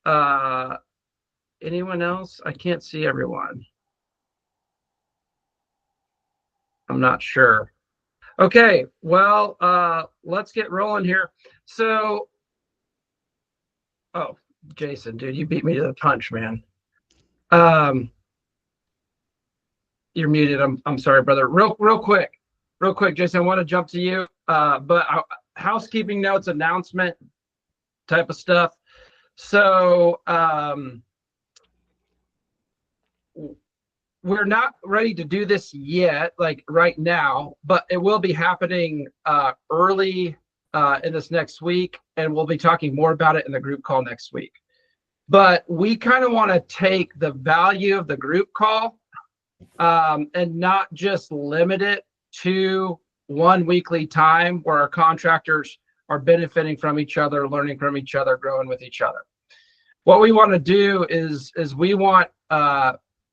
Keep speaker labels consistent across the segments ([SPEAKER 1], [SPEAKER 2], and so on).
[SPEAKER 1] Anyone else? I can't see everyone. I'm not sure. Okay, well, let's get rolling here. So, oh, Jason, dude, you beat me to the punch, man. Um, you're muted. I'm sorry, brother. Real quick, Jason. I want to jump to you. But housekeeping notes, announcement type of stuff. So, we're not ready to do this yet, like right now, but it will be happening early in this next week, and we'll be talking more about it in the group call next week. But we kind of want to take the value of the group call and not just limit it to one weekly time where our contractors are benefiting from each other, learning from each other, growing with each other. What we want to do is we want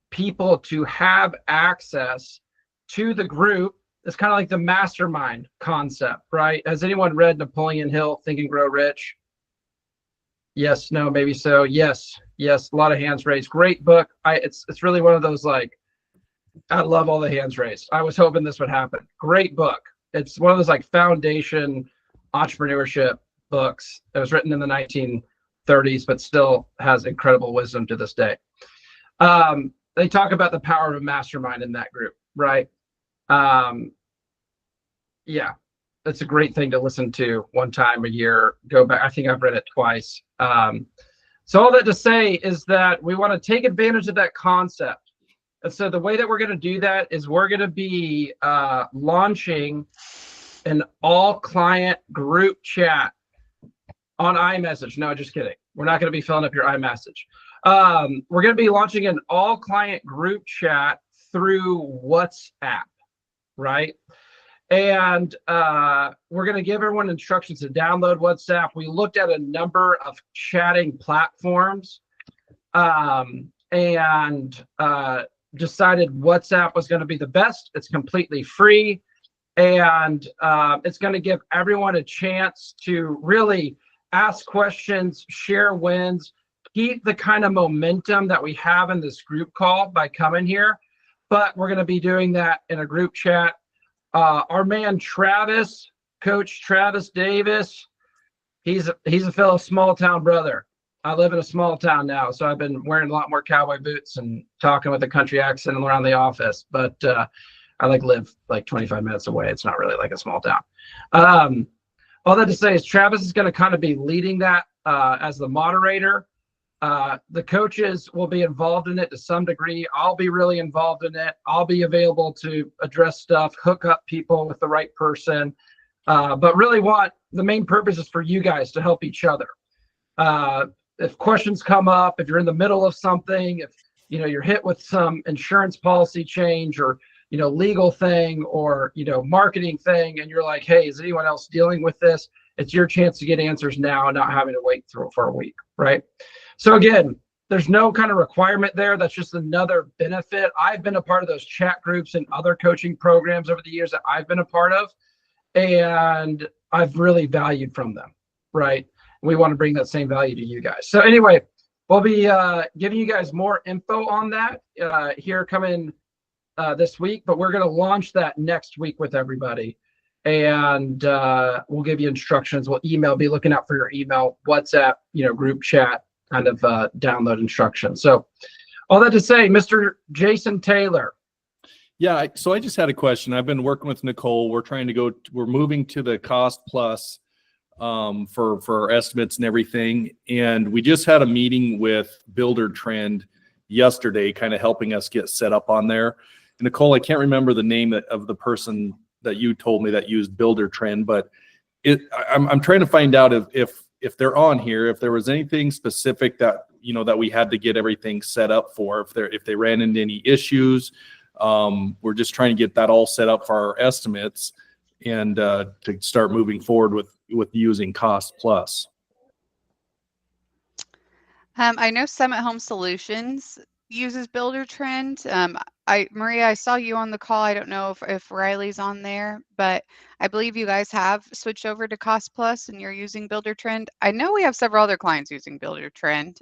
[SPEAKER 1] people to have access to the group. It's kind of like the mastermind concept, right? Has anyone read Napoleon Hill, Think and Grow Rich? Yes, no, maybe so. Yes, a lot of hands raised. Great book. It's really one of those, like, I love all the hands raised. I was hoping this would happen. Great book. It's one of those like foundation entrepreneurship books. It was written in the 1930s, but still has incredible wisdom to this day. They talk about the power of a mastermind in that group, right? Yeah, it's a great thing to listen to one time a year. Go back. I think I've read it twice. So all that to say is that we want to take advantage of that concept. And so the way that we're going to do that is we're going to be launching an all-client group chat on iMessage. No, just kidding. We're not going to be filling up your iMessage. We're going to be launching an all-client group chat through WhatsApp, right? And we're going to give everyone instructions to download WhatsApp. We looked at a number of chatting platforms and decided WhatsApp was going to be the best. It's completely free. And it's going to give everyone a chance to really ask questions, share wins, keep the kind of momentum that we have in this group call by coming here. But we're going to be doing that in a group chat. Our man Travis, Coach Travis Davis, he's a fellow small town brother. I live in a small town now, so I've been wearing a lot more cowboy boots and talking with a country accent around the office. But I live like 25 minutes away. It's not really like a small town. All that to say is Travis is going to kind of be leading that as the moderator. The coaches will be involved in it to some degree. I'll be really involved in it. I'll be available to address stuff, hook up people with the right person. But really the main purpose is for you guys to help each other. If questions come up, if you're in the middle of something, if you're hit with some insurance policy change or legal thing or marketing thing, and you're like, hey, is anyone else dealing with this? It's your chance to get answers now, not having to wait for a week, right? So again, there's no kind of requirement there. That's just another benefit. I've been a part of those chat groups and other coaching programs over the years that I've been a part of, and I've really valued from them, right? We want to bring that same value to you guys. So anyway, we'll be giving you guys more info on that here coming this week, but we're going to launch that next week with everybody. And we'll give you instructions. We'll be looking out for your email, WhatsApp, group chat kind of download instructions. So all that to say, Mr. Jason Taylor.
[SPEAKER 2] Yeah, so I just had a question. I've been working with Nicole. We're moving to the cost plus for our estimates and everything. And we just had a meeting with BuilderTrend yesterday, kind of helping us get set up on there. And Nicole, I can't remember the name of the person that you told me that used BuilderTrend, but I'm trying to find out if they're on here, if there was anything specific that that we had to get everything set up for, if they ran into any issues. We're just trying to get that all set up for our estimates and to start moving forward with using Cost Plus.
[SPEAKER 3] I know Summit Home Solutions uses BuilderTrend. Maria, I saw you on the call. I don't know if Riley's on there, but I believe you guys have switched over to Cost Plus and you're using BuilderTrend. I know we have several other clients using BuilderTrend.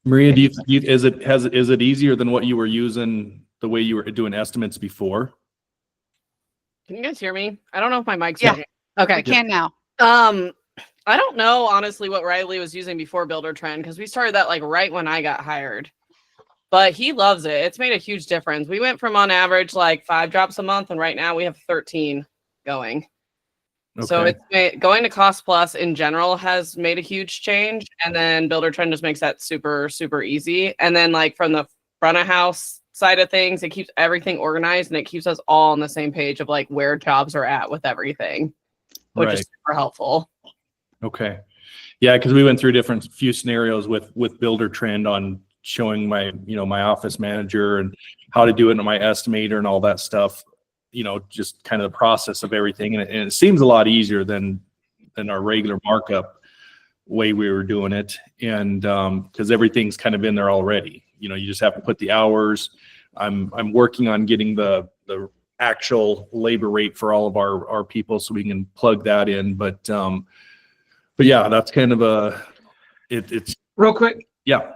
[SPEAKER 2] Maria, is it easier than what you were using, the way you were doing estimates before?
[SPEAKER 4] Can you guys hear me? I don't know if my mic's
[SPEAKER 3] Yeah.
[SPEAKER 4] working. Okay.
[SPEAKER 3] We can now.
[SPEAKER 4] I don't know honestly what Riley was using before BuilderTrend, because we started that like right when I got hired. But he loves it. It's made a huge difference. We went from on average like 5 drops a month, and right now we have 13 going.
[SPEAKER 2] Okay.
[SPEAKER 4] So going to Cost Plus in general has made a huge change, and then BuilderTrend just makes that super, super easy. And then like from the front of house side of things, it keeps everything organized, and it keeps us all on the same page of like where jobs are at with everything, which is super helpful.
[SPEAKER 2] Okay. Yeah, because we went through few scenarios with BuilderTrend on showing my office manager and how to do it in my estimator and all that stuff, just kind of the process of everything. And it seems a lot easier than our regular markup way we were doing it. And because everything's kind of in there already, you just have to put the hours. I'm working on getting the actual labor rate for all of our people so we can plug that in. But yeah, that's kind of it's
[SPEAKER 1] Real quick,
[SPEAKER 2] yeah.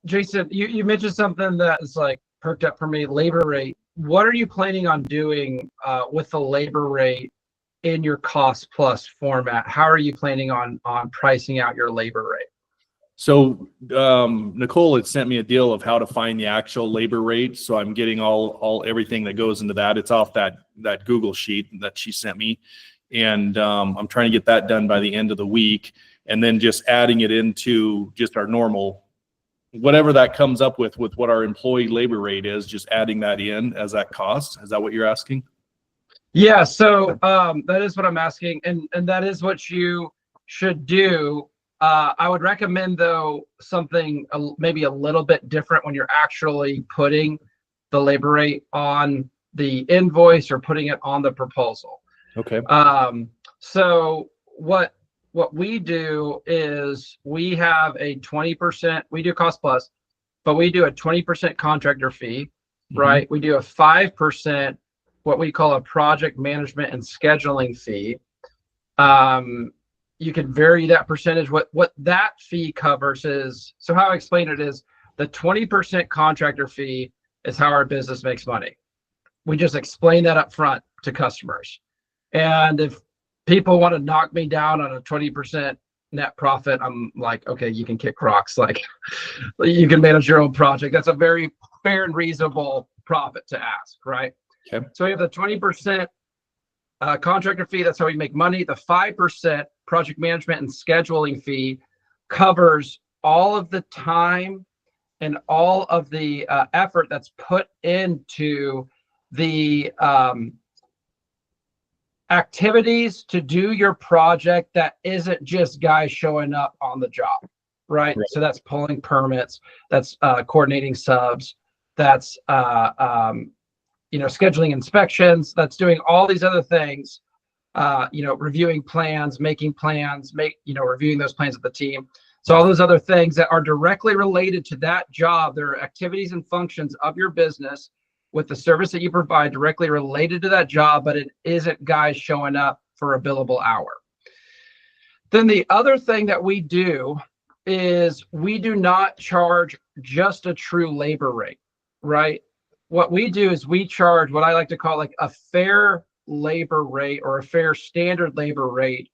[SPEAKER 1] Jason, you mentioned something that is like perked up for me, labor rate. What are you planning on doing with the labor rate in your Cost Plus format? How are you planning on pricing out your labor rate?
[SPEAKER 2] So Nicole had sent me a deal of how to find the actual labor rate. So I'm getting everything that goes into that. It's off that Google sheet that she sent me. And I'm trying to get that done by the end of the week, and then just adding it into just our normal, whatever that comes up with what our employee labor rate is, just adding that in as that cost. Is that what you're asking?
[SPEAKER 1] Yeah, so that is what I'm asking, and that is what you should do. I would recommend, though, something maybe a little bit different when you're actually putting the labor rate on the invoice or putting it on the proposal.
[SPEAKER 2] Okay.
[SPEAKER 1] So what we do is we have a 20%, we do Cost Plus, but we do a 20% contractor fee, right? We do a 5%, what we call a project management and scheduling fee. You can vary that percentage. What that fee covers is, so how I explain it is, the 20% contractor fee is how our business makes money. We just explain that up front to customers. And if people want to knock me down on a 20% net profit, I'm like, okay, you can kick rocks. Like, you can manage your own project. That's a very fair and reasonable profit to ask, right?
[SPEAKER 2] Okay.
[SPEAKER 1] So we have the 20% contractor fee. That's how we make money. The 5% project management and scheduling fee covers all of the time and all of the effort that's put into the activities to do your project that isn't just guys showing up on the job, right? So that's pulling permits, that's coordinating subs, that's scheduling inspections, that's doing all these other things, reviewing plans, making plans, reviewing those plans with the team. So all those other things that are directly related to that job, there are activities and functions of your business with the service that you provide directly related to that job, but it isn't guys showing up for a billable hour. Then the other thing that we do is we do not charge just a true labor rate, right? What we do is we charge what I like to call like a fair labor rate or a fair standard labor rate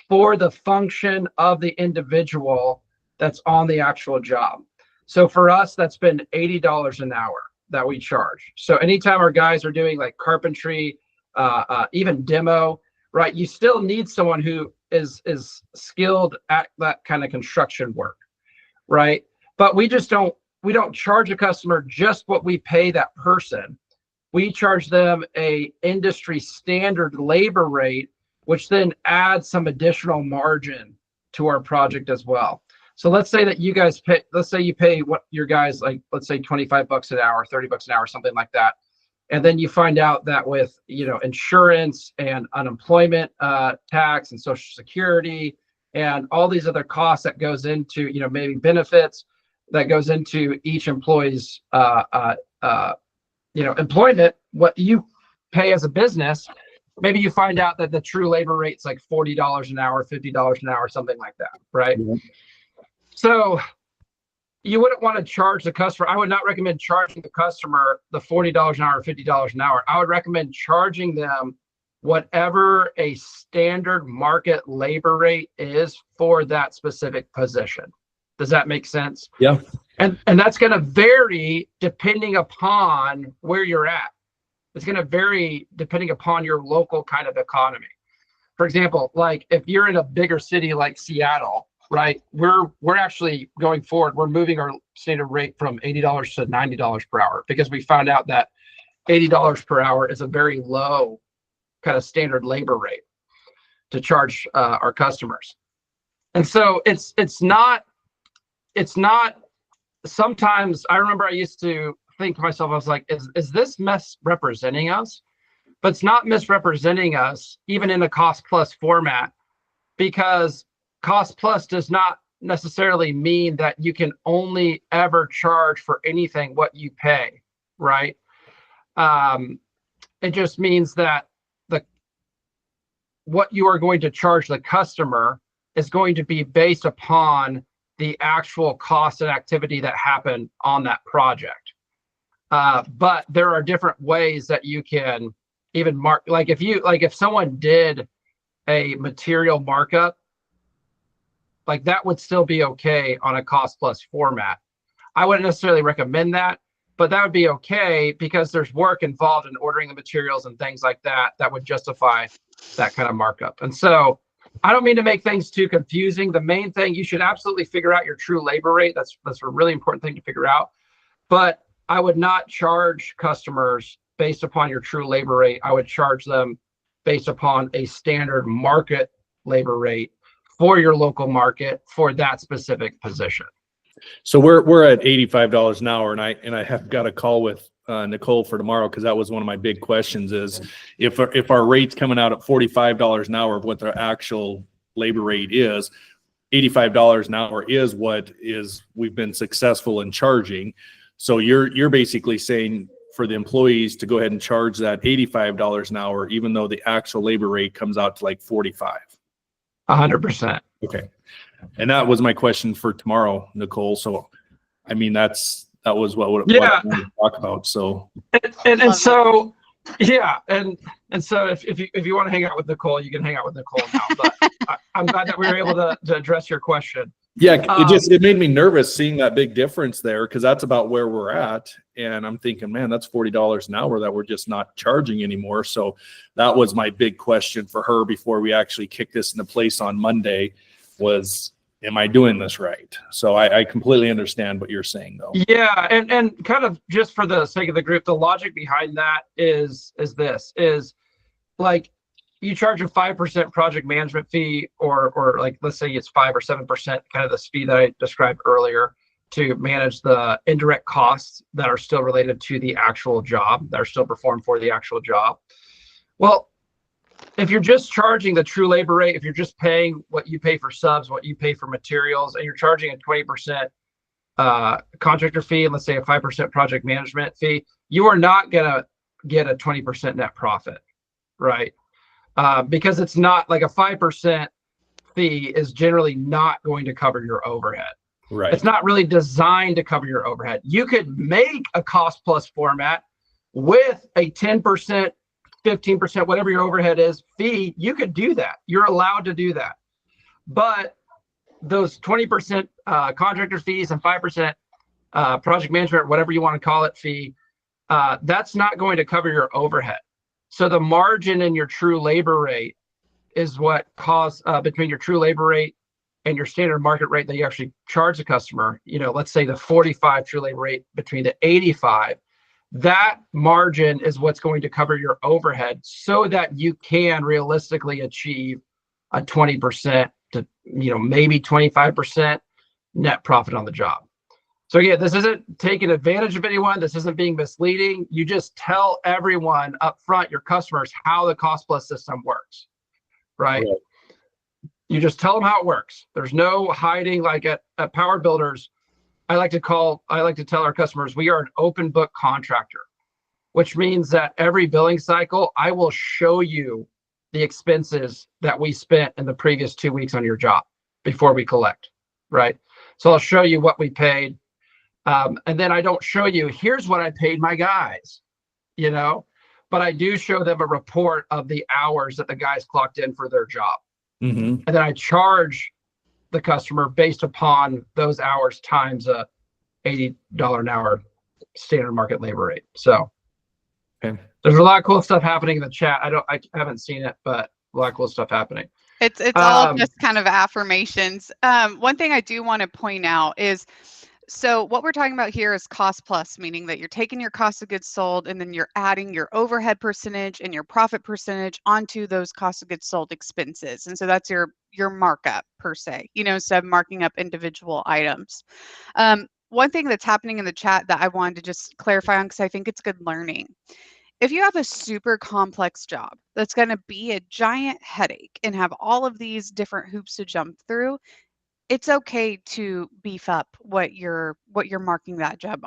[SPEAKER 1] for the function of the individual that's on the actual job. So for us, that's been $80 an hour that we charge. So anytime our guys are doing like carpentry, even demo, right? You still need someone who is skilled at that kind of construction work, right? But we don't charge a customer just what we pay that person. We charge them a industry standard labor rate, which then adds some additional margin to our project as well. So let's say that you guys pay, let's say you pay what your guys, like, let's say $25 an hour, $30 an hour, something like that. And then you find out that with, insurance and unemployment tax and Social Security and all these other costs that goes into, maybe benefits, that goes into each employee's employment, what you pay as a business, maybe you find out that the true labor rate's like $40 an hour, $50 an hour, something like that, right?
[SPEAKER 2] Mhm.
[SPEAKER 1] So you wouldn't want to charge the customer. I would not recommend charging the customer the $40 an hour, or $50 an hour. I would recommend charging them whatever a standard market labor rate is for that specific position. Does that make sense?
[SPEAKER 2] Yeah.
[SPEAKER 1] And that's going to vary depending upon where you're at. It's going to vary depending upon your local kind of economy. For example, like if you're in a bigger city like Seattle, right? We're actually going forward. We're moving our standard rate from $80 to $90 per hour because we found out that $80 per hour is a very low kind of standard labor rate to charge our customers. And so it's not. Sometimes I remember I used to think to myself, I was like, is this misrepresenting us? But it's not misrepresenting us, even in a cost plus format, because cost plus does not necessarily mean that you can only ever charge for anything what you pay, right? It just means that what you are going to charge the customer is going to be based upon the actual cost and activity that happened on that project. But there are different ways that you can even mark, like if someone did a material markup, like that would still be okay on a cost plus format. I wouldn't necessarily recommend that, but that would be okay because there's work involved in ordering the materials and things like that that would justify that kind of markup. And so I don't mean to make things too confusing. The main thing, you should absolutely figure out your true labor rate. That's a really important thing to figure out. But I would not charge customers based upon your true labor rate. I would charge them based upon a standard market labor rate for your local market for that specific position.
[SPEAKER 2] So we're at $85 an hour, and I have got a call with Nicole for tomorrow, because that was one of my big questions is if our rate's coming out at $45 an hour of what the actual labor rate is, $85 an hour is what is we've been successful in charging. So you're basically saying for the employees to go ahead and charge that $85 an hour, even though the actual labor rate comes out to like 45.
[SPEAKER 1] 100%.
[SPEAKER 2] Okay. And that was my question for tomorrow, Nicole. So, I mean, that was what I wanted to talk about. So,
[SPEAKER 1] and so, yeah. And so if you want to hang out with Nicole, you can hang out with Nicole now, but I'm glad that we were able to address your question.
[SPEAKER 2] Yeah. It made me nervous seeing that big difference there, because that's about where we're at. And I'm thinking, man, that's $40 an hour that we're just not charging anymore. So that was my big question for her before we actually kick this into place on Monday was, am I doing this right? So I completely understand what you're saying, though.
[SPEAKER 1] Yeah, and kind of just for the sake of the group, the logic behind that is like you charge a 5% project management fee, or like let's say it's 5 or 7%, kind of the fee that I described earlier, to manage the indirect costs that are still related to the actual job, that are still performed for the actual job. Well, if you're just charging the true labor rate, if you're just paying what you pay for subs, what you pay for materials, and you're charging a 20% contractor fee, and let's say a 5% project management fee, you are not going to get a 20% net profit, right? Because it's not like a 5% fee is generally not going to cover your overhead.
[SPEAKER 2] Right.
[SPEAKER 1] It's not really designed to cover your overhead. You could make a cost plus format with a 10%, 15%, whatever your overhead is, fee. You could do that. You're allowed to do that. But those 20% contractor fees and 5% project management, whatever you want to call it, fee, that's not going to cover your overhead. So the margin in your true labor rate is what caused between your true labor rate and your standard market rate that you actually charge the customer. You know, let's say the 45 true labor rate between the 85. That margin is what's going to cover your overhead so that you can realistically achieve a 20% to, maybe 25% net profit on the job. So again, this isn't taking advantage of anyone. This isn't being misleading. You just tell everyone up front, your customers, how the cost plus system works, right? You just tell them how it works. There's no hiding. Like at Power Builders, I like to tell our customers, we are an open book contractor, which means that every billing cycle, I will show you the expenses that we spent in the previous 2 weeks on your job before we collect, right? So I'll show you what we paid. And then I don't show you, here's what I paid my guys, but I do show them a report of the hours that the guys clocked in for their job.
[SPEAKER 2] Mm-hmm.
[SPEAKER 1] And then I charge the customer based upon those hours times a $80 an hour standard market labor rate. So
[SPEAKER 2] Okay.
[SPEAKER 1] there's a lot of cool stuff happening in the chat. I haven't seen it, but a lot of cool stuff happening.
[SPEAKER 3] It's all just kind of affirmations. One thing I do want to point out is, so what we're talking about here is cost plus, meaning that you're taking your cost of goods sold and then you're adding your overhead percentage and your profit percentage onto those cost of goods sold expenses. And so that's your markup per se, instead of marking up individual items. One thing that's happening in the chat that I wanted to just clarify on, because I think it's good learning. If you have a super complex job that's going to be a giant headache and have all of these different hoops to jump through, it's okay to beef up what you're marking that job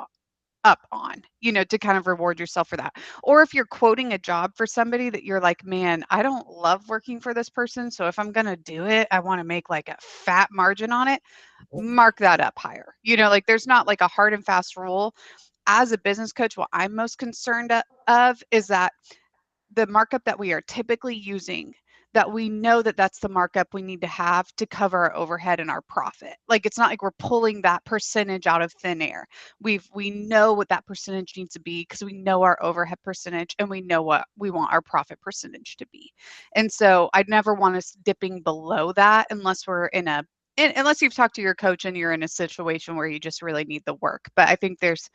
[SPEAKER 3] up on, to kind of reward yourself for that. Or if you're quoting a job for somebody that you're like, man, I don't love working for this person, so if I'm going to do it, I want to make like a fat margin on it, mark that up higher. Like there's not like a hard and fast rule. As a business coach, what I'm most concerned of is that the markup that we are typically using, that we know that that's the markup we need to have to cover our overhead and our profit. Like it's not like we're pulling that percentage out of thin air. We know what that percentage needs to be because we know our overhead percentage and we know what we want our profit percentage to be. And so I'd never want us dipping below that unless we're unless you've talked to your coach and you're in a situation where you just really need the work. But I think there's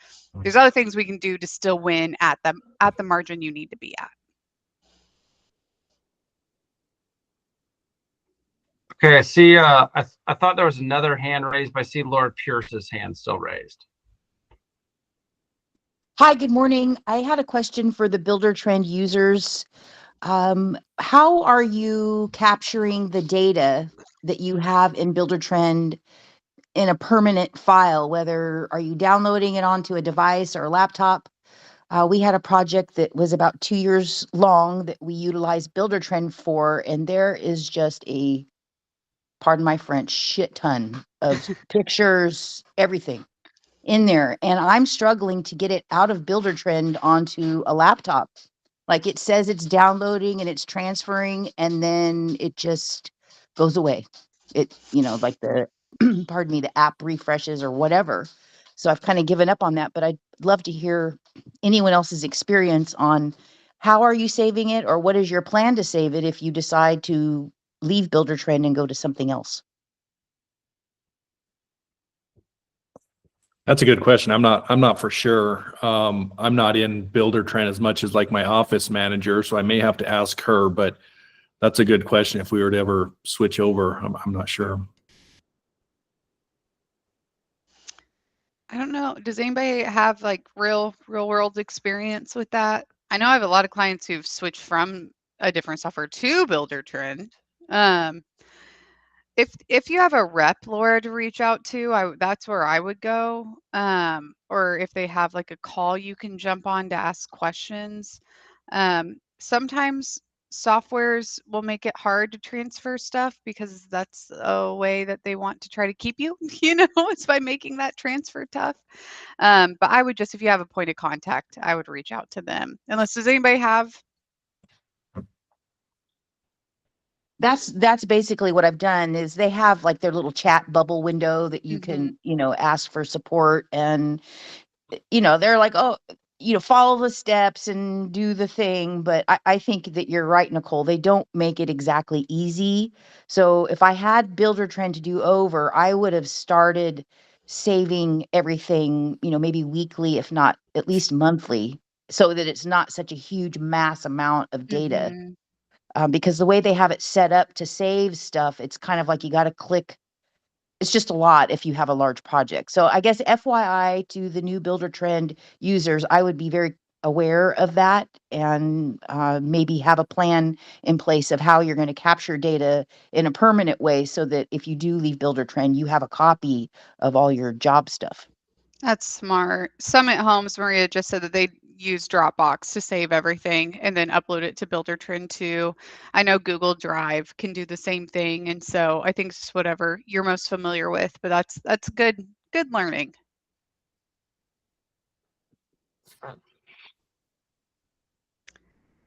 [SPEAKER 3] other things we can do to still win at the margin you need to be at.
[SPEAKER 1] Okay, I see. I thought there was another hand raised, but I see Laura Pierce's hand still raised.
[SPEAKER 5] Hi, good morning. I had a question for the BuilderTrend users. How are you capturing the data that you have in BuilderTrend in a permanent file? Whether are you downloading it onto a device or a laptop? We had a project that was about 2 years long that we utilized BuilderTrend for, and there is just a, pardon my French, shit ton of pictures, everything in there. And I'm struggling to get it out of BuilderTrend onto a laptop. Like it says it's downloading and it's transferring, and then it just goes away. It, like the, pardon me, the app refreshes or whatever. So I've kind of given up on that, but I'd love to hear anyone else's experience on how are you saving it, or what is your plan to save it if you decide to leave BuilderTrend and go to something else?
[SPEAKER 2] That's a good question. I'm not for sure. I'm not in BuilderTrend as much as like my office manager, so I may have to ask her, but that's a good question. If we were to ever switch over, I'm not sure.
[SPEAKER 3] I don't know. Does anybody have like real world experience with that? I know I have a lot of clients who've switched from a different software to BuilderTrend. If you have a rep, Laura, to reach out to, that's where I would go. Or if they have like a call you can jump on to ask questions. Sometimes softwares will make it hard to transfer stuff because that's a way that they want to try to keep you, it's by making that transfer tough. But I would just, if you have a point of contact, I would reach out to them. Unless, does anybody have?
[SPEAKER 5] That's basically what I've done. Is they have like their little chat bubble window that you can, ask for support, and they're like, oh, follow the steps and do the thing. But I think that you're right, Nicole. They don't make it exactly easy. So if I had BuilderTrend to do over, I would have started saving everything, maybe weekly, if not at least monthly, so that it's not such a huge mass amount of data. Because the way they have it set up to save stuff, it's kind of like you got to click. It's just a lot if you have a large project. So I guess FYI to the new BuilderTrend users, I would be very aware of that, and maybe have a plan in place of how you're going to capture data in a permanent way, so that if you do leave BuilderTrend, you have a copy of all your job stuff.
[SPEAKER 3] That's smart. Summit Homes, Maria just said that they use Dropbox to save everything and then upload it to BuilderTrend too. I know Google Drive can do the same thing, and so I think it's whatever you're most familiar with. But that's good learning.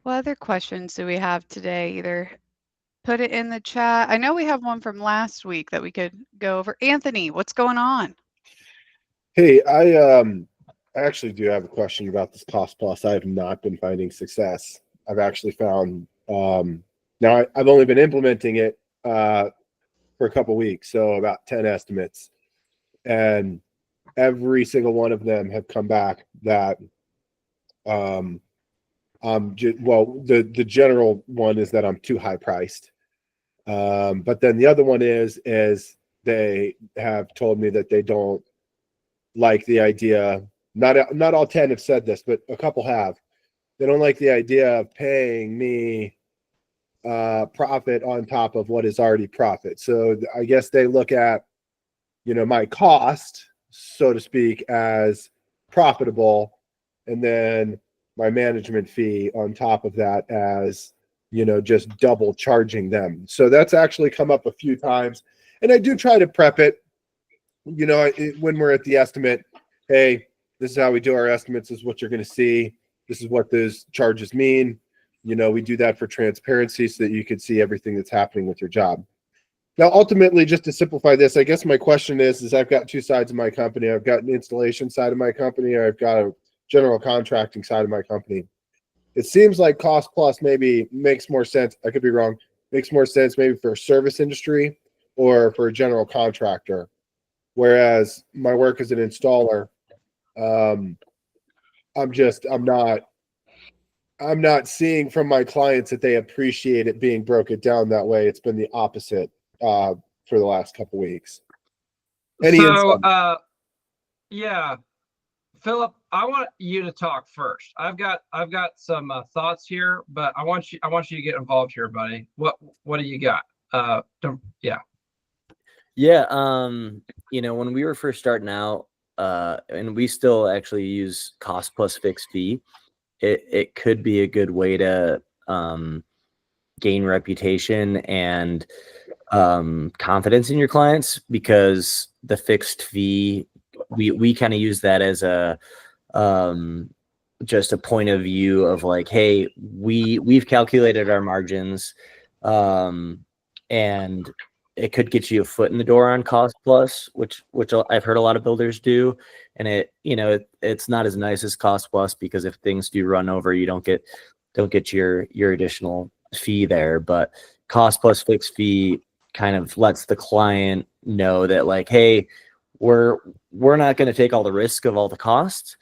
[SPEAKER 3] What other questions do we have today? Either put it in the chat. I know we have one from last week that we could go over. Anthony, what's going on?
[SPEAKER 6] Hey, I actually do have a question about this cost plus. I have not been finding success. I've actually found now I've only been implementing it for a couple weeks, so about 10 estimates, and every single one of them have come back that well, the general one is that I'm too high priced, but then the other one is they have told me that they don't like the idea. Not all 10 have said this, but a couple have. They don't like the idea of paying me profit on top of what is already profit. So I guess they look at, my cost, so to speak, as profitable, and then my management fee on top of that as, just double charging them. So that's actually come up a few times, and I do try to prep it. When we're at the estimate, hey, this is how we do our estimates. This is what you're going to see. This is what those charges mean. We do that for transparency so that you can see everything that's happening with your job. Now, ultimately, just to simplify this, I guess my question is I've got two sides of my company. I've got an installation side of my company, or I've got a general contracting side of my company. It seems like cost plus maybe makes more sense. I could be wrong. Makes more sense maybe for a service industry or for a general contractor. Whereas my work as an installer, I'm not seeing from my clients that they appreciate it being broken down that way. It's been the opposite for the last couple weeks.
[SPEAKER 1] Yeah, Philip, I want you to talk first. I've got some thoughts here, but I want you to get involved here, buddy. What do you got? Yeah.
[SPEAKER 7] Yeah, when we were first starting out, and we still actually use cost plus fixed fee, it could be a good way to gain reputation and confidence in your clients, because the fixed fee, we kind of use that as a just a point of view of like, hey, we've calculated our margins, and it could get you a foot in the door on cost plus, which I've heard a lot of builders do. And it's not as nice as cost plus, because if things do run over, you don't get your additional fee there. But cost plus fixed fee kind of lets the client know that, like, hey, we're not going to take all the risk of all the costs,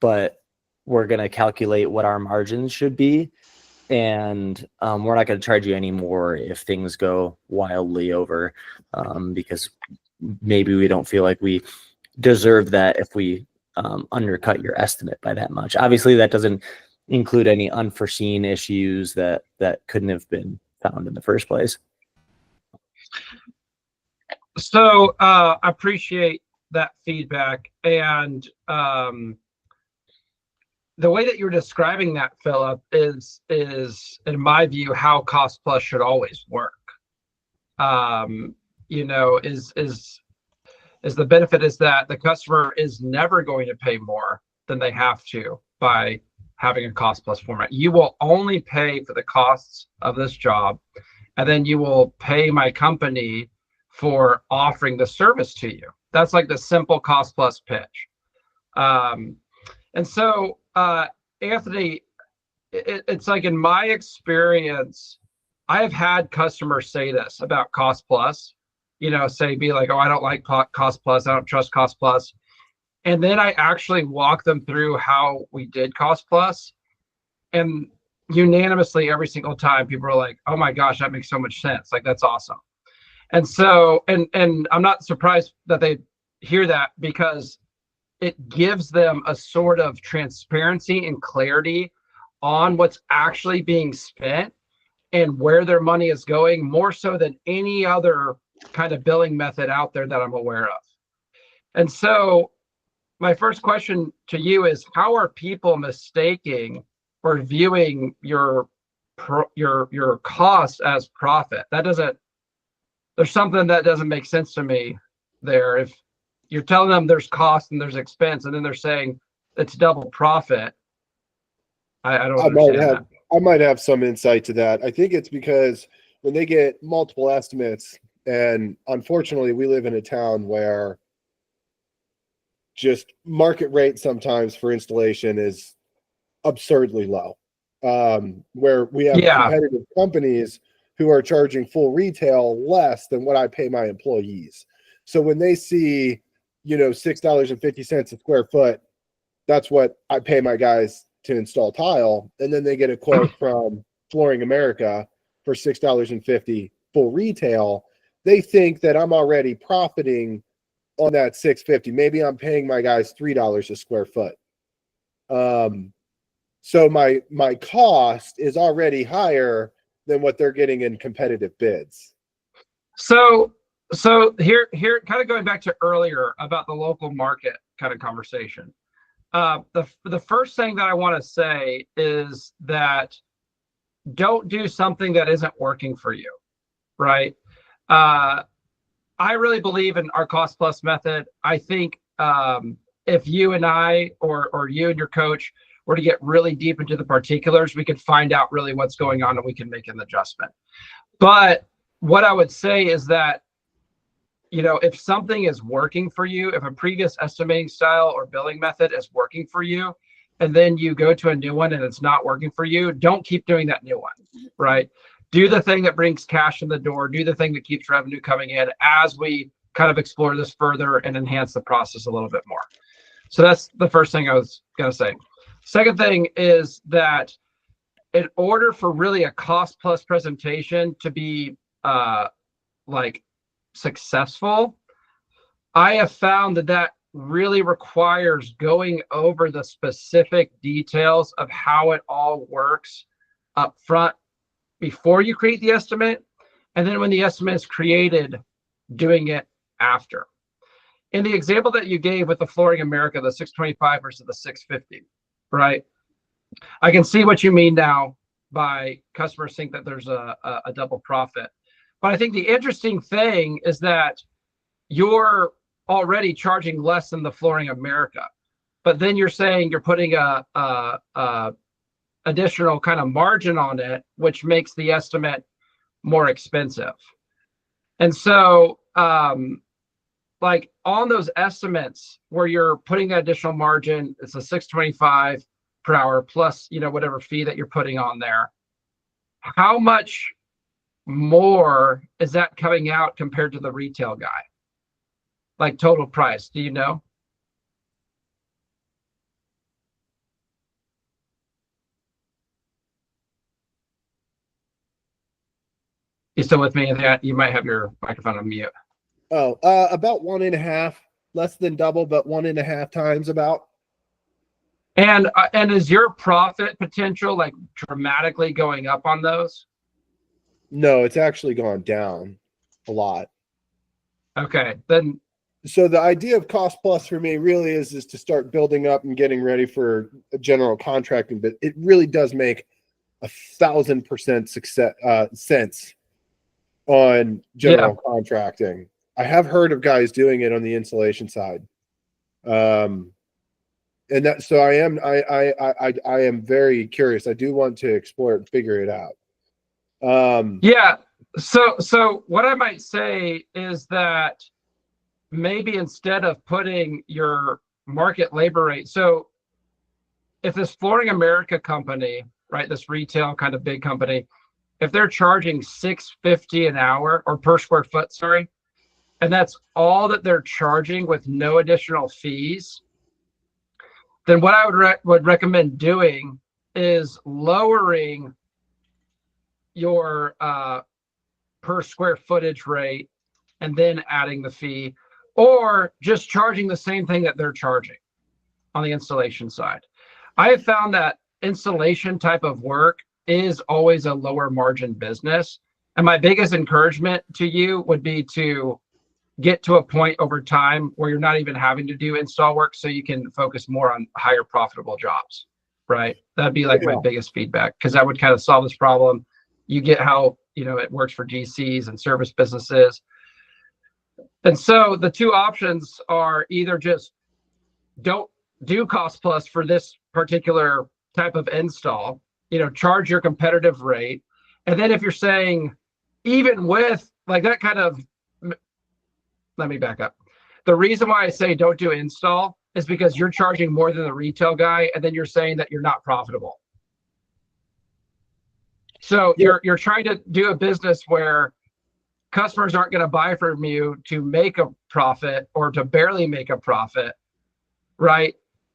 [SPEAKER 7] but we're going to calculate what our margins should be. And we're not going to charge you any more if things go wildly over, because maybe we don't feel like we deserve that if we undercut your estimate by that much. Obviously, that doesn't include any unforeseen issues that couldn't have been found in the first place.
[SPEAKER 1] So I appreciate that feedback, and the way that you're describing that, Philip, is in my view how cost plus should always work. Is the benefit is that the customer is never going to pay more than they have to by having a cost plus format. You will only pay for the costs of this job, and then you will pay my company for offering the service to you. That's like the simple cost plus pitch. And so, Anthony, it's like in my experience, I have had customers say this about cost plus, be like, oh, I don't like cost plus. I don't trust cost plus. And then I actually walk them through how we did cost plus. And unanimously, every single time, people are like, oh my gosh, that makes so much sense. Like, that's awesome. And so, and I'm not surprised that they hear that, because it gives them a sort of transparency and clarity on what's actually being spent and where their money is going, more so than any other kind of billing method out there that I'm aware of. And so my first question to you is, how are people mistaking or viewing your cost as profit? There's something that doesn't make sense to me there. If you're telling them there's cost and there's expense, and then they're saying it's double profit, I don't understand that.
[SPEAKER 6] I might have some insight to that. I think it's because when they get multiple estimates, and unfortunately we live in a town where just market rate sometimes for installation is absurdly low. Where we have competitive companies who are charging full retail less than what I pay my employees. So when they see, $6.50 a square foot, that's what I pay my guys to install tile. And then they get a quote from Flooring America for $6.50 full retail. They think that I'm already profiting on that $6.50. Maybe I'm paying my guys $3 a square foot. So my cost is already higher than what they're getting in competitive bids.
[SPEAKER 1] So here, kind of going back to earlier about the local market kind of conversation. The first thing that I want to say is that don't do something that isn't working for you, right? I really believe in our cost plus method. I think if you and I or you and your coach were to get really deep into the particulars, we could find out really what's going on and we can make an adjustment. But what I would say is that, if something is working for you, if a previous estimating style or billing method is working for you, and then you go to a new one and it's not working for you, don't keep doing that new one, right? Do the thing that brings cash in the door, do the thing that keeps revenue coming in as we kind of explore this further and enhance the process a little bit more. So that's the first thing I was going to say. Second thing is that in order for really a cost plus presentation to be successful, I have found that really requires going over the specific details of how it all works up front before you create the estimate, and then when the estimate is created, doing it after. In the example that you gave with the Flooring America, the 625 versus the 650, right? I can see what you mean now by customers think that there's a double profit. But I think the interesting thing is that you're already charging less than the Flooring America, but then you're saying you're putting a additional kind of margin on it, which makes the estimate more expensive. And so on those estimates where you're putting that additional margin, it's a $6.25 per hour plus, whatever fee that you're putting on there. How much more is that coming out compared to the retail guy? Like total price, do you know? You still with me? You might have your microphone on mute.
[SPEAKER 6] Oh, about 1.5, less than double, but 1.5 times about.
[SPEAKER 1] And is your profit potential dramatically going up on those?
[SPEAKER 6] No, it's actually gone down a lot.
[SPEAKER 1] Okay, then. So
[SPEAKER 6] the idea of cost plus for me really is to start building up and getting ready for general contracting, but it really does make 1,000% sense on general contracting. I have heard of guys doing it on the installation side. And that, so I am very curious. I do want to explore it and figure it out.
[SPEAKER 1] So what I might say is that maybe instead of putting your market labor rate, so if this Flooring America company, right, this retail kind of big company, if they're charging $6.50 an hour or per square foot, sorry, and that's all that they're charging with no additional fees, then what I would recommend doing is lowering your per square footage rate and then adding the fee, or just charging the same thing that they're charging on the installation side. I have found that installation type of work is always a lower margin business. And my biggest encouragement to you would be to get to a point over time where you're not even having to do install work, so you can focus more on higher profitable jobs, right? That'd be like my biggest feedback, because that would kind of solve this problem. You get how, it works for GCs and service businesses. And so the two options are either just don't do cost plus for this particular type of install, charge your competitive rate. And then if you're saying, even with like that kind of, let me back up. The reason why I say don't do install is because you're charging more than the retail guy, and then you're saying that you're not profitable. So you're trying to do a business where customers aren't going to buy from you to make a profit or to barely make a profit, right?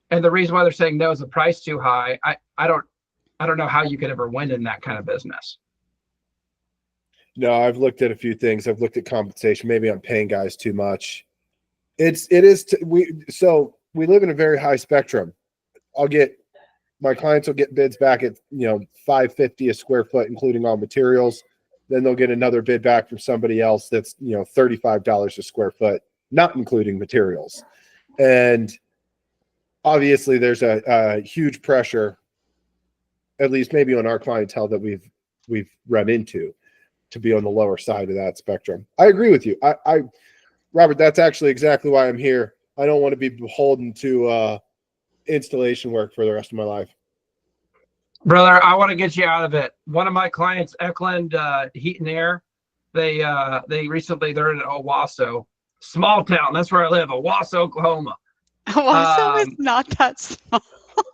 [SPEAKER 1] And the reason why they're saying no is the price too high. I don't know how you could ever win in that kind of business.
[SPEAKER 6] No, I've looked at a few things. I've looked at compensation. Maybe I'm paying guys too much. We live in a very high spectrum. My clients will get bids back at $550 a square foot, including all materials. Then they'll get another bid back from somebody else that's $35 a square foot, not including materials. And obviously, there's a huge pressure, at least maybe on our clientele that we've run into, to be on the lower side of that spectrum. I agree with you. Robert, that's actually exactly why I'm here. I don't want to be beholden to installation work for the rest of my life.
[SPEAKER 1] Brother, I want to get you out of it. One of my clients, Eckland Heat and Air, they're in Owasso, small town. That's where I live, Owasso, Oklahoma.
[SPEAKER 3] Owasso is not that small.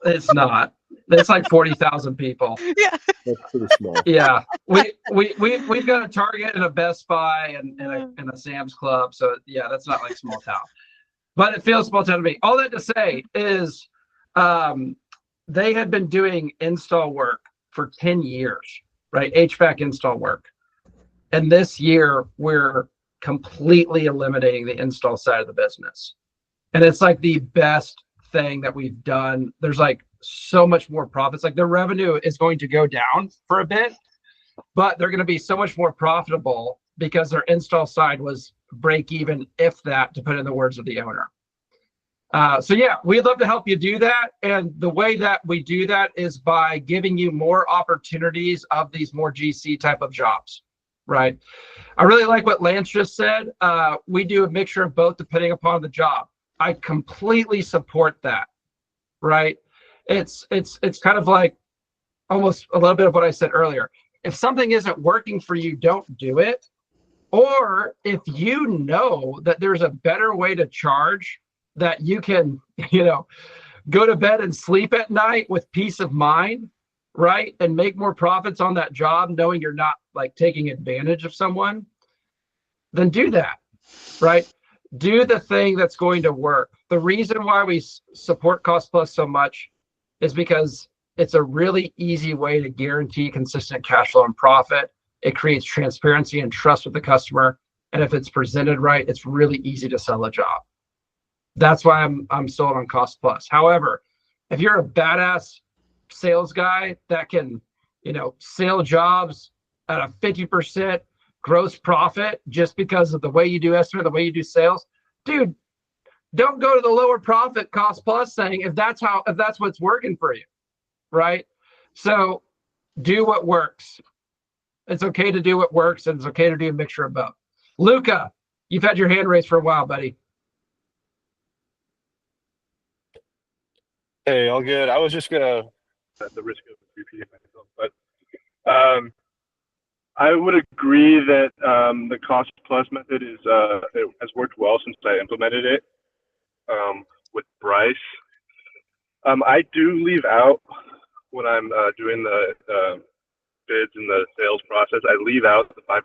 [SPEAKER 1] It's not. It's like 40,000 people.
[SPEAKER 3] Yeah.
[SPEAKER 6] That's pretty small.
[SPEAKER 1] Yeah. We've got a Target and a Best Buy and a Sam's Club. So yeah, that's not like small town. But it feels small town to me. All that to say is they had been doing install work for 10 years, right? HVAC install work. And this year we're completely eliminating the install side of the business. And it's like the best thing that we've done. There's like so much more profits. Like their revenue is going to go down for a bit, but they're going to be so much more profitable because their install side was break even, if that, to put in the words of the owner. So yeah, we'd love to help you do that. And the way that we do that is by giving you more opportunities of these more GC type of jobs, right? I really like what Lance just said. We do a mixture of both depending upon the job. I completely support that, right? It's kind of like almost a little bit of what I said earlier. If something isn't working for you, don't do it. Or if you know that there's a better way to charge that you can, go to bed and sleep at night with peace of mind, right? And make more profits on that job, knowing you're not like taking advantage of someone, then do that, right? Do the thing that's going to work. The reason why we support Cost Plus so much is because it's a really easy way to guarantee consistent cash flow and profit. It creates transparency and trust with the customer. And if it's presented right, it's really easy to sell a job. That's why I'm sold on Cost Plus. However, if you're a badass sales guy that can, sell jobs at a 50% gross profit just because of the way you do estimate, the way you do sales, dude, don't go to the lower profit Cost Plus thing if that's what's working for you, right? So do what works. It's okay to do what works, and it's okay to do a mixture of both. Luca, you've had your hand raised for a while, buddy.
[SPEAKER 8] Hey, all good. I was just gonna, at the risk of repeating myself, but I would agree that the cost plus method it has worked well since I implemented it with Bryce. I do leave out when I'm doing the bids and the sales process. I leave out the 5%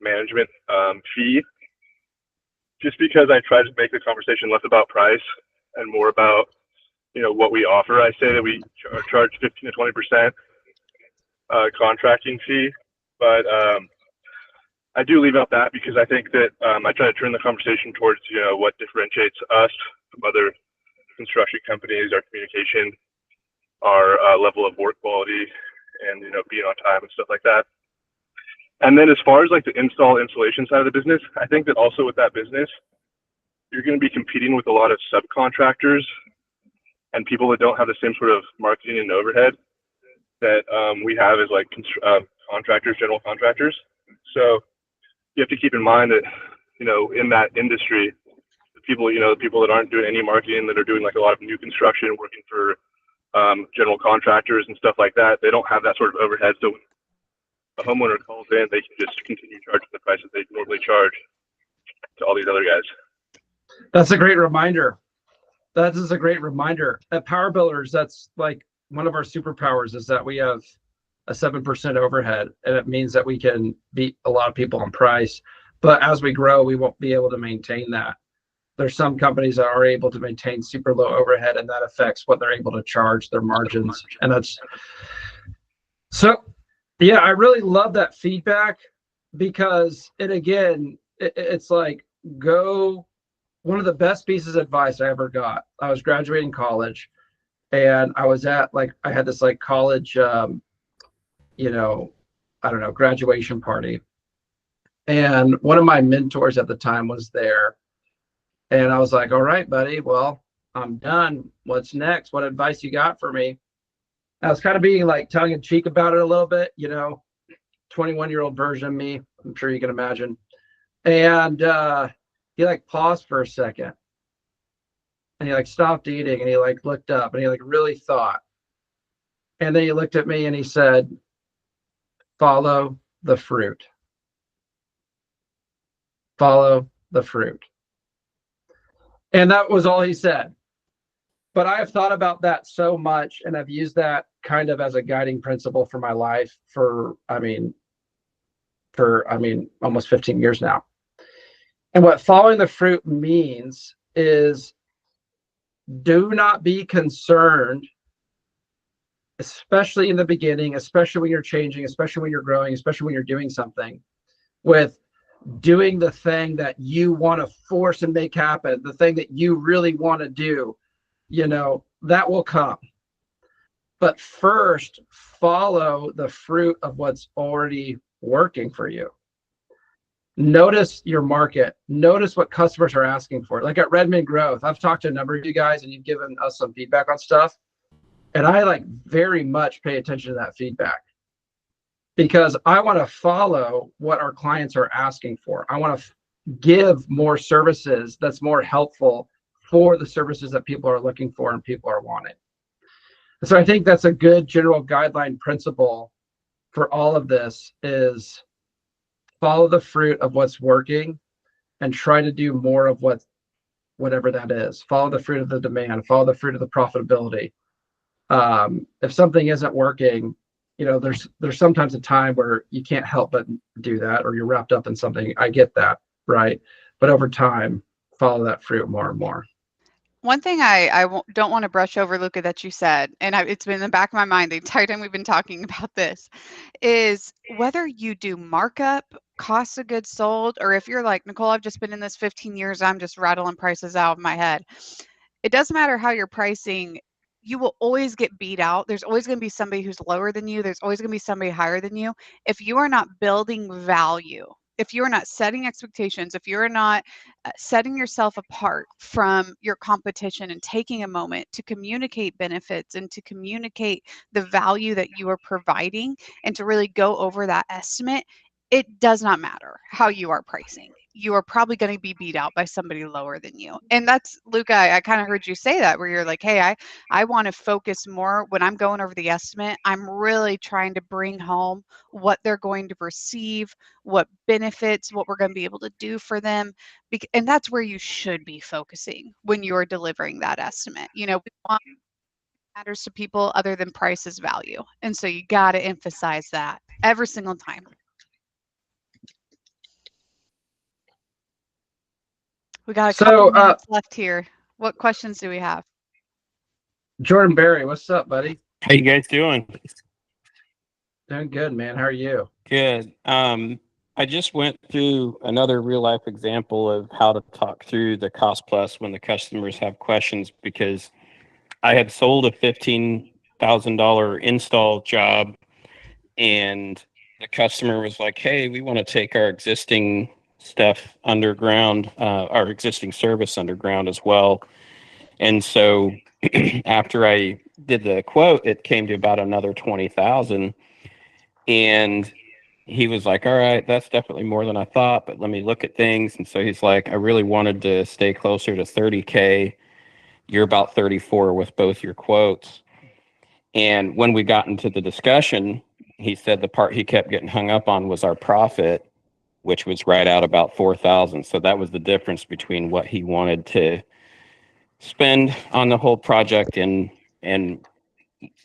[SPEAKER 8] management fee, just because I try to make the conversation less about price and more about what we offer. I say that we charge 15 to 20% contracting fee, but I do leave out that because I think that I try to turn the conversation towards what differentiates us from other construction companies, our communication, our level of work quality, and being on time and stuff like that. And then as far as like the installation side of the business, I think that also with that business, you're going to be competing with a lot of subcontractors and people that don't have the same sort of marketing and overhead that we have as like contractors, general contractors. So you have to keep in mind that, you know, in that industry, the people that aren't doing any marketing, that are doing like a lot of new construction, working for general contractors and stuff like that, they don't have that sort of overhead. So when a homeowner calls in, they can just continue charging the price that they normally charge to all these other guys.
[SPEAKER 1] That's a great reminder. That is a great reminder. At Power Builders, that's like one of our superpowers, is that we have a 7% overhead, and it means that we can beat a lot of people on price. But as we grow, we won't be able to maintain that. There's some companies that are able to maintain super low overhead, and that affects what they're able to charge, their margins. And that's so, yeah, I really love that feedback, because it's like, one of the best pieces of advice I ever got. I was graduating college, and I was at I had this like college, graduation party. And one of my mentors at the time was there. And I was like, all right, buddy, well, I'm done. What's next? What advice you got for me? I was kind of being like tongue in cheek about it a little bit, 21-year-old version of me, I'm sure you can imagine. And he like paused for a second, and he like stopped eating, and he like looked up, and he like really thought. And then he looked at me and he said, follow the fruit. Follow the fruit. And that was all he said. But I have thought about that so much, and I've used that kind of as a guiding principle for my life for almost 15 years now. And what following the fruit means is, do not be concerned, especially in the beginning, especially when you're changing, especially when you're growing, especially when you're doing something, with doing the thing that you want to force and make happen, the thing that you really want to do. That will come. But first, follow the fruit of what's already working for you. Notice your market. Notice what customers are asking for. Like at Redmond Growth, I've talked to a number of you guys, and you've given us some feedback on stuff. And I very much pay attention to that feedback, because I want to follow what our clients are asking for. I want to give more services that's more helpful for the services that people are looking for and people are wanting. So I think that's a good general guideline principle for all of this, is follow the fruit of what's working and try to do more of whatever that is. Follow the fruit of the demand, follow the fruit of the profitability. If something isn't working, there's sometimes a time where you can't help but do that, or you're wrapped up in something. I get that, right? But over time, follow that fruit more and more.
[SPEAKER 3] One thing I don't want to brush over, Luca, that you said, and it's been in the back of my mind the entire time we've been talking about this, is whether you do markup, cost of goods sold, or if you're like, Nicole, I've just been in this 15 years, I'm just rattling prices out of my head. It doesn't matter how you're pricing. You will always get beat out. There's always going to be somebody who's lower than you. There's always going to be somebody higher than you. If you are not building value, if you are not setting expectations, if you're not setting yourself apart from your competition and taking a moment to communicate benefits and to communicate the value that you are providing and to really go over that estimate, it does not matter how you are pricing. You are probably going to be beat out by somebody lower than you. And that's, Luca, I kind of heard you say that, where you're like, hey, I want to focus more when I'm going over the estimate. I'm really trying to bring home what they're going to receive, what benefits, what we're going to be able to do for them. And that's where you should be focusing when you're delivering that estimate. We want what matters to people other than price is value. And so you got to emphasize that every single time. We got a couple minutes left here. What questions do we have?
[SPEAKER 1] Jordan Berry, what's up, buddy?
[SPEAKER 9] How you guys doing?
[SPEAKER 1] Doing good, man. How are you?
[SPEAKER 9] Good. I just went through another real life example of how to talk through the cost plus when the customers have questions, because I had sold a $15,000 install job, and the customer was like, hey, we want to take our existing stuff underground, our existing service underground as well. And so after I did the quote, it came to about another 20,000. And he was like, all right, that's definitely more than I thought, but let me look at things. And so he's like, I really wanted to stay closer to 30K. You're about 34 with both your quotes. And when we got into the discussion, he said the part he kept getting hung up on was our profit, which was right out about 4,000. So that was the difference between what he wanted to spend on the whole project and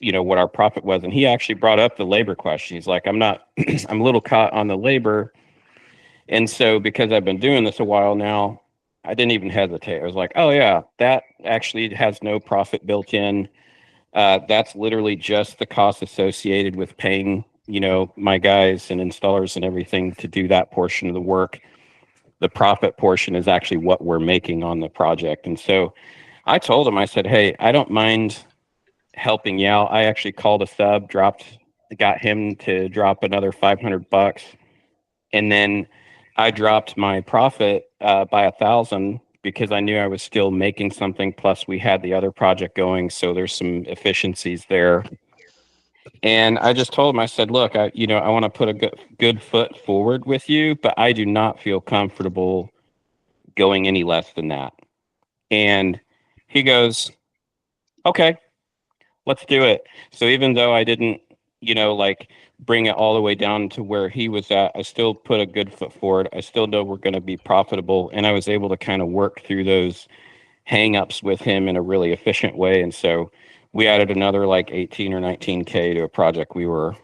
[SPEAKER 9] what our profit was. And he actually brought up the labor question. He's like, I'm a little caught on the labor. And so because I've been doing this a while now, I didn't even hesitate. I was like, oh yeah, that actually has no profit built in. That's literally just the cost associated with paying, my guys and installers and everything to do that portion of the work. The profit portion is actually what we're making on the project. And so I told him, I said, hey, I don't mind helping you out. I actually called a sub, got him to drop another $500. And then I dropped my profit by 1,000 because I knew I was still making something. Plus we had the other project going. So there's some efficiencies there. And I just told him, I said, look, I want to put a good foot forward with you, but I do not feel comfortable going any less than that. And he goes, okay, let's do it. So even though I didn't, bring it all the way down to where he was at, I still put a good foot forward. I still know we're going to be profitable. And I was able to kind of work through those hangups with him in a really efficient way. And so we added another like 18 or 19K to a project we were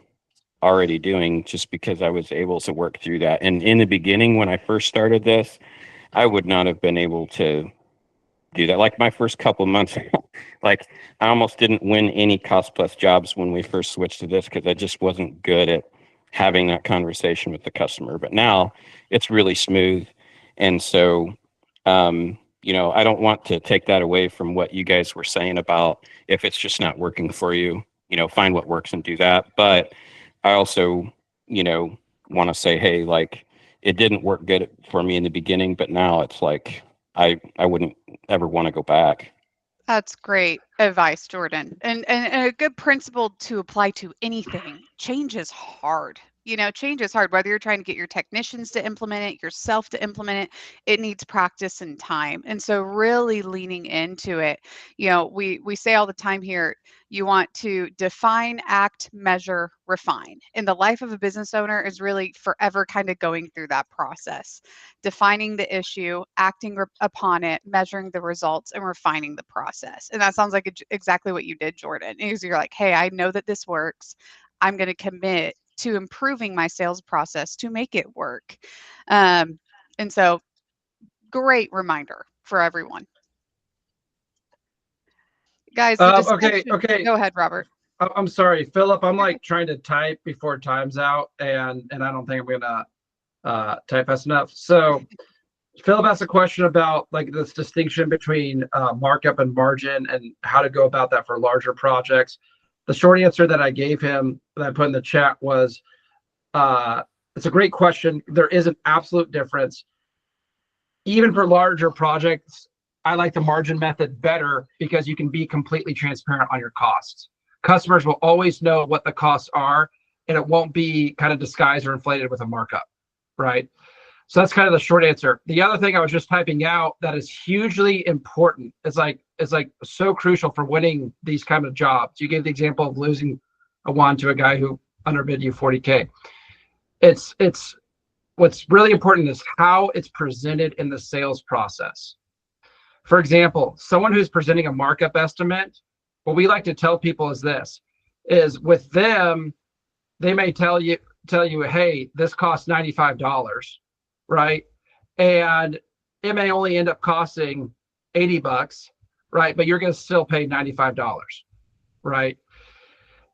[SPEAKER 9] already doing just because I was able to work through that. And in the beginning, when I first started this, I would not have been able to do that. Like my first couple of months, like I almost didn't win any cost plus jobs when we first switched to this because I just wasn't good at having that conversation with the customer. But now it's really smooth. And so, I don't want to take that away from what you guys were saying about if it's just not working for you, find what works and do that. But I also, want to say, hey, like it didn't work good for me in the beginning, but now it's like, I wouldn't ever want to go back.
[SPEAKER 3] That's great advice, Jordan. And a good principle to apply to anything. Change is hard. Change is hard. Whether you're trying to get your technicians to implement it, yourself to implement it needs practice and time. And so really leaning into it. We say all the time here, you want to define, act, measure, refine. And the life of a business owner is really forever kind of going through that process. Defining the issue, acting upon it, measuring the results, and refining the process. And that sounds like exactly what you did, Jordan. Is you're like, hey, I know that this works. I'm going to commit to improving my sales process to make it work. And so great reminder for everyone. Guys, the discussion.
[SPEAKER 1] Okay.
[SPEAKER 3] Go ahead, Robert.
[SPEAKER 1] I'm sorry, Philip. I'm like trying to type before time's out, and I don't think I'm gonna type fast enough. So Philip asked a question about like this distinction between markup and margin and how to go about that for larger projects. The short answer that I gave him that I put in the chat was, it's a great question. There is an absolute difference. Even for larger projects, I like the margin method better because you can be completely transparent on your costs. Customers will always know what the costs are, and it won't be kind of disguised or inflated with a markup, right? So that's kind of the short answer. The other thing I was just typing out that is hugely important is like so crucial for winning these kind of jobs. You gave the example of losing a wand to a guy who underbid you 40K. It's what's really important is how it's presented in the sales process. For example, someone who's presenting a markup estimate, what we like to tell people is with them, they may tell you, hey, this costs $95, right? And it may only end up costing $80, right? But you're going to still pay $95, right?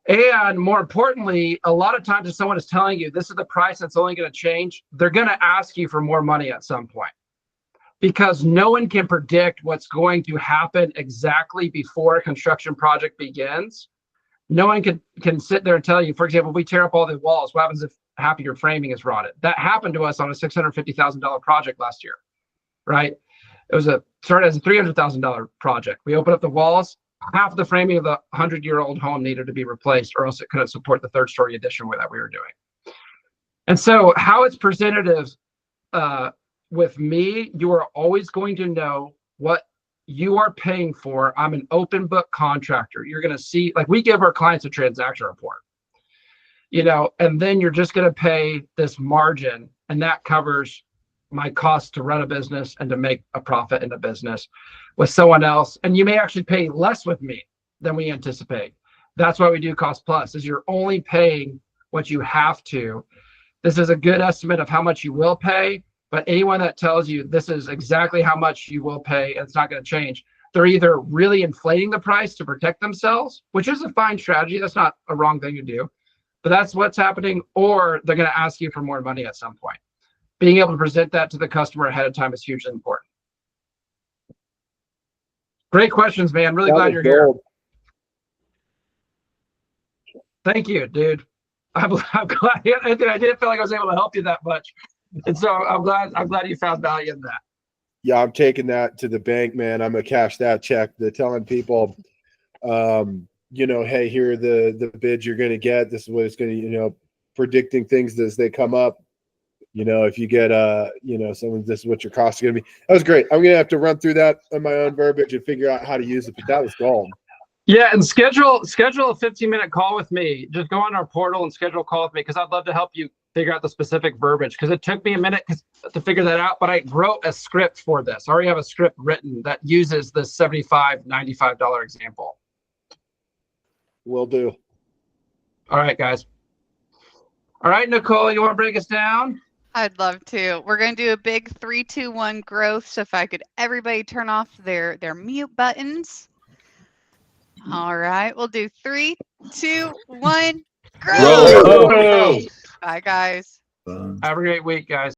[SPEAKER 1] And more importantly, a lot of times if someone is telling you this is the price that's only going to change, they're going to ask you for more money at some point. Because no one can predict what's going to happen exactly before a construction project begins. No one can sit there and tell you, for example, we tear up all the walls. What happens if half of your framing is rotted? That happened to us on a $650,000 project last year, right? It started as a $300,000 project. We opened up the walls. Half of the framing of the 100-year-old home needed to be replaced, or else it couldn't support the third story addition that we were doing. And so how it's presented is, with me, you are always going to know what you are paying for. I'm an open book contractor. You're going to see, like, we give our clients a transaction report, and then you're just going to pay this margin, and that covers my cost to run a business and to make a profit in the business. With someone else, and you may actually pay less with me than we anticipate. That's why we do cost plus, is you're only paying what you have to. This is a good estimate of how much you will pay, but anyone that tells you this is exactly how much you will pay and it's not going to change, they're either really inflating the price to protect themselves, which is a fine strategy. That's not a wrong thing to do, but that's what's happening, or they're going to ask you for more money at some point. Being able to present that to the customer ahead of time is hugely important. Great questions, man. Really glad you're here. Thank you, dude. I'm glad. Anthony, I didn't feel like I was able to help you that much, and so I'm glad you found value in that.
[SPEAKER 6] Yeah, I'm taking that to the bank, man. I'm gonna cash that check. They're telling people, hey, here are the bids you're gonna get. This is what it's gonna, predicting things as they come up. If you get someone, this is what your costs are gonna be. That was great. I'm gonna have to run through that on my own verbiage and figure out how to use it, but that was gold.
[SPEAKER 1] Yeah, and schedule a 15-minute call with me. Just go on our portal and schedule a call with me, because I'd love to help you figure out the specific verbiage, because it took me a minute to figure that out, but I wrote a script for this. I already have a script written that uses the $75, $95 example.
[SPEAKER 6] Will do.
[SPEAKER 1] All right, guys. All right, Nicole, you want to break us down?
[SPEAKER 3] I'd love to. We're going to do a big 3, 2, 1 growth. So if I could, everybody turn off their mute buttons. All right, we'll do 3, 2, 1, growth.
[SPEAKER 2] Grow.
[SPEAKER 3] Bye, guys.
[SPEAKER 1] Have a great week, guys.